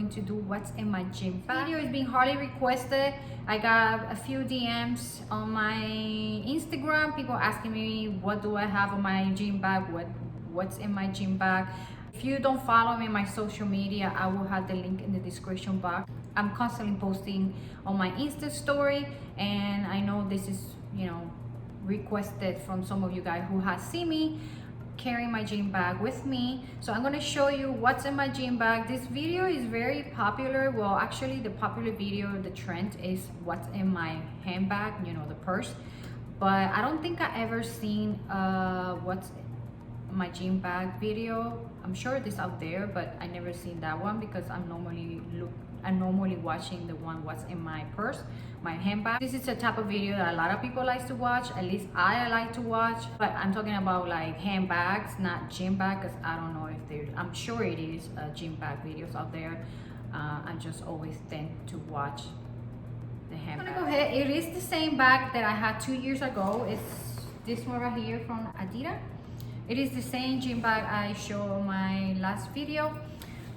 going to do what's in my gym bag. Video is being highly requested. I got a few DMs on my Instagram, people asking me what do I have on my gym bag, what's in my gym bag. If you don't follow me on my social media, I will have the link in the description box. I'm constantly posting on my Insta story, and I know this is, you know, requested from some of you guys who has seen me carrying my gym bag with me. So I'm gonna show you what's in my gym bag. This video is very popular. Well, actually the popular video, the trend is what's in my handbag, you know, the purse. But I don't think I ever seen what's my gym bag video. I'm sure it is out there, but I never seen that one because I'm normally watching the one what's in my purse, my handbag. This is a type of video that a lot of people like to watch, at least I like to watch. But I'm talking about like handbags, not gym bag, because I don't know if there's, I'm sure it is gym bag videos out there. I just always tend to watch the handbag. I'm gonna go ahead, it is the same bag that I had 2 years ago. It's this one right here from Adidas. It is the same gym bag I showed in my last video,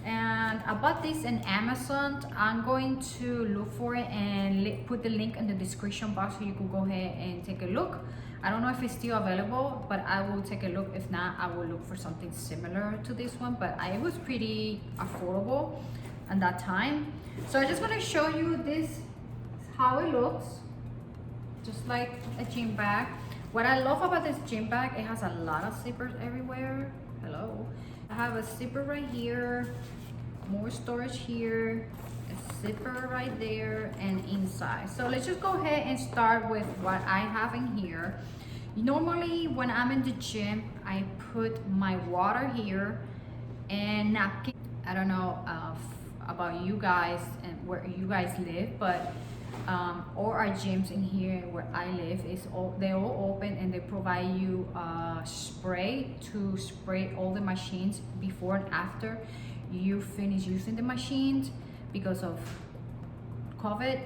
and I bought this in Amazon. I'm going to look for it and put the link in the description box so you can go ahead and take a look. I don't know if it's still available, but I will take a look. If not, I will look for something similar to this one, but it was pretty affordable at that time. So I just want to show you this, how it looks, just like a gym bag. What I love about this gym bag, it has a lot of zippers everywhere. Hello. I have a zipper right here, more storage here, a zipper right there, and inside. So let's just go ahead and start with what I have in here. Normally when I'm in the gym, I put my water here and napkin. I don't know about you guys and where you guys live, but all our gyms in here where I live is they're all open, and they provide you spray to spray all the machines before and after you finish using the machines. Because of COVID,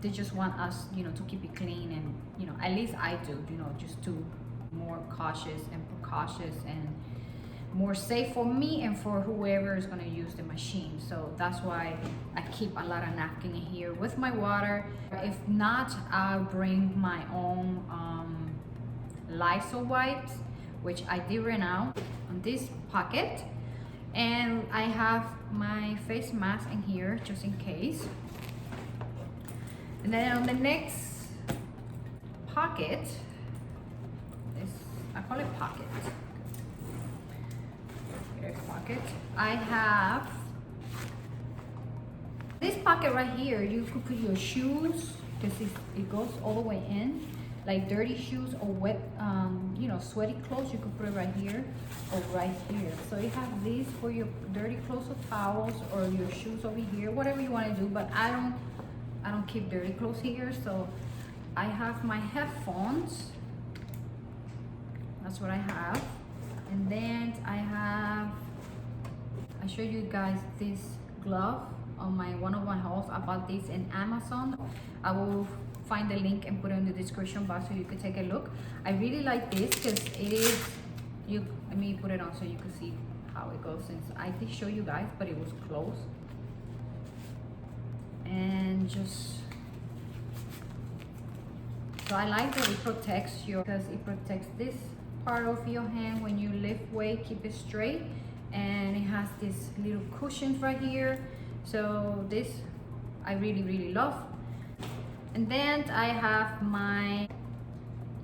they just want us, you know, to keep it clean, and you know, at least I do, you know, just to more cautious and precautious and more safe for me and for whoever is going to use the machine. So that's why I keep a lot of napkin in here with my water. If not, I'll bring my own Lysol wipes, which I did right now on this pocket, and I have my face mask in here just in case. And then on the next pocket, I call it pocket. Pocket, I have this pocket right here. You could put your shoes, because it goes all the way in, like dirty shoes or wet, you know, sweaty clothes. You could put it right here or right here. So you have these for your dirty clothes or towels, or your shoes over here, whatever you want to do. But I don't keep dirty clothes here, so I have my headphones. That's what I have. And then I show you guys this glove on one of my hauls. I bought this in Amazon. I will find the link and put it in the description box so you can take a look. I really like this because it is, let me put it on so you can see how it goes, since I did show you guys, but it was closed. And just, so I like that it protects you, because it protects this part of your hand when you lift weight, keep it straight. And it has this little cushions right here. So this I really love. And then I have my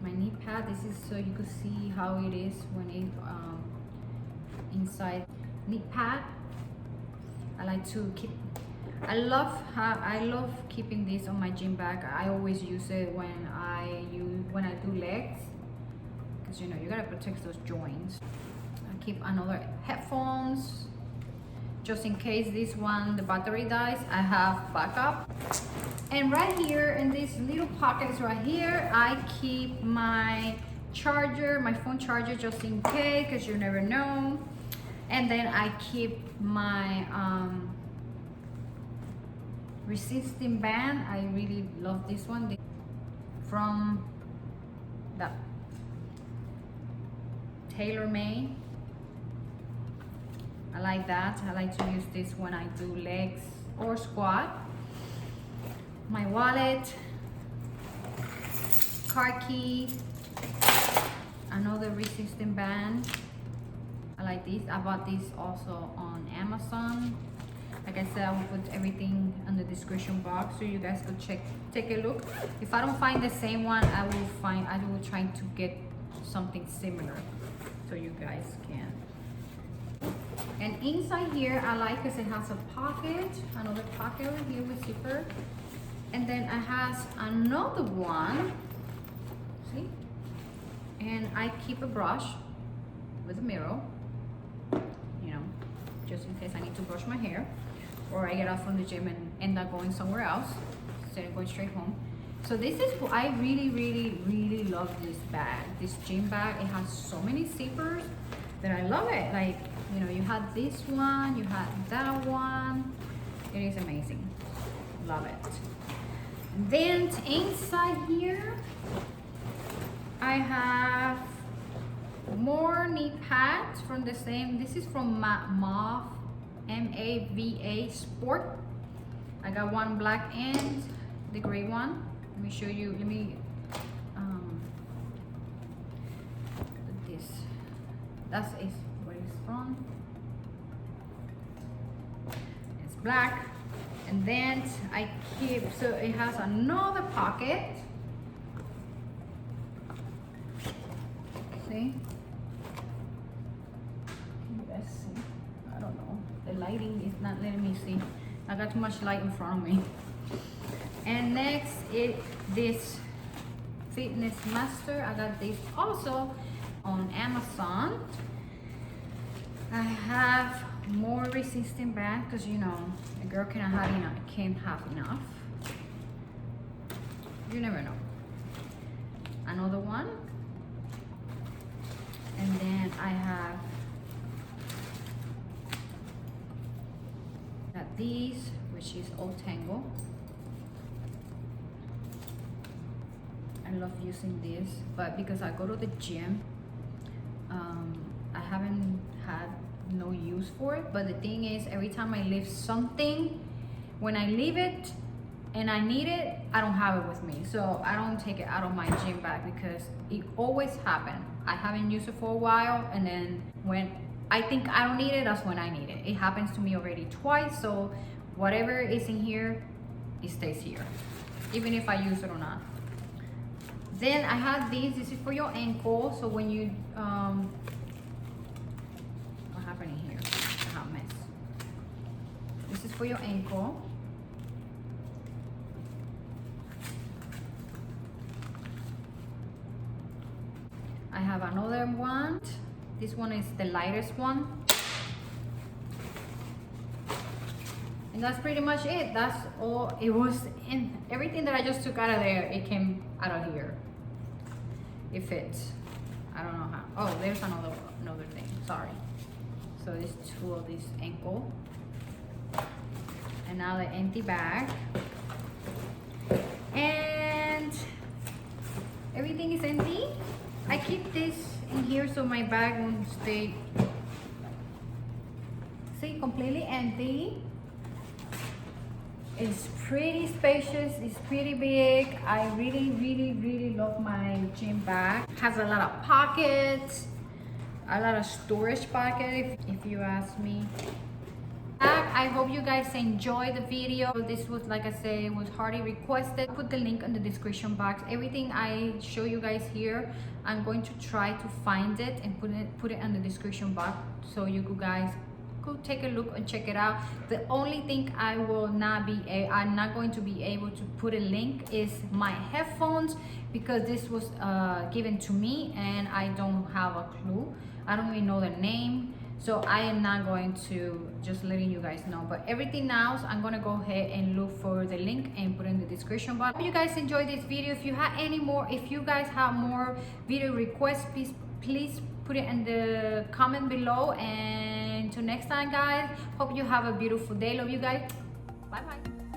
knee pad. This is so you can see how it is when it inside knee pad. I like to keep, I love keeping this on my gym bag. I always use it when I do legs, because you know you gotta protect those joints. I keep another headphones just in case this one the battery dies. I have backup. And right here in this little pockets right here, I keep my charger, my phone charger, just in case, because you never know. And then I keep my resisting band. I really love this one from that TaylorMade. I like that. I like to use this when I do legs or squat. My wallet, car key, another resistant band. I like these. I bought these also on Amazon. Like I said, I will put everything in the description box so you guys could take a look. If I don't find the same one, I will try to get something similar so you guys can. And inside here, I like because it has a pocket, another pocket over here with zipper. And then it has another one, see? And I keep a brush with a mirror, you know, just in case I need to brush my hair, or I get off from the gym and end up going somewhere else instead of going straight home. So this is what I really love this bag, this gym bag. It has so many zippers that I love it. Like, you know, you had this one, you had that one. It is amazing. Love it. Then inside here, I have more knee pads from the same. This is from Muah, M-A-V-A Sport. I got one black and the gray one. Let me show you. Let me put this. That's where it's from. It's black. And then I keep, so it has another pocket. See? Can you guys see? I don't know. The lighting is not letting me see. I got too much light in front of me. And next is this Fitness Master. I got this also on Amazon. I have more resistant band because, you know, a girl can't have enough. You never know. Another one. And then I have got these, which is Old Tango. I love using this, but because I go to the gym, I haven't had no use for it. But the thing is, every time I lift something, when I leave it and I need it, I don't have it with me, so I don't take it out of my gym bag because it always happens. I haven't used it for a while, and then when I think I don't need it, that's when I need it. It happens to me already twice, so whatever is in here, it stays here, even if I use it or not. Then I have these. This is for your ankle, so when you what happened in here? A hot mess. This is for your ankle. I have another one. This one is the lightest one. And that's pretty much it. That's all it was. In everything that I just took out of there, it came out of here. It fits. I don't know how. Oh, there's another thing. Sorry. So it's two of these ankle. And now the empty bag. And everything is empty. I keep this in here so my bag won't stay, see, completely empty. It's pretty spacious, it's pretty big. I really love my gym bag. It has a lot of pockets, a lot of storage pockets, if you ask me. I hope you guys enjoyed the video. This was, like I said, it was hardly requested. Put the link in the description box. Everything I show you guys here, I'm going to try to find it and put it in the description box so you guys go take a look and check it out. The only thing I'm not going to be able to put a link is my headphones, because this was given to me and I don't have a clue. I don't even know the name, so I am not going to, just letting you guys know. But everything else, I'm gonna go ahead and look for the link and put in the description box. Hope you guys enjoyed this video. If you have any more, if you guys have more video requests, please put it in the comment below. And until next time, guys, hope you have a beautiful day. Love you guys. Bye bye.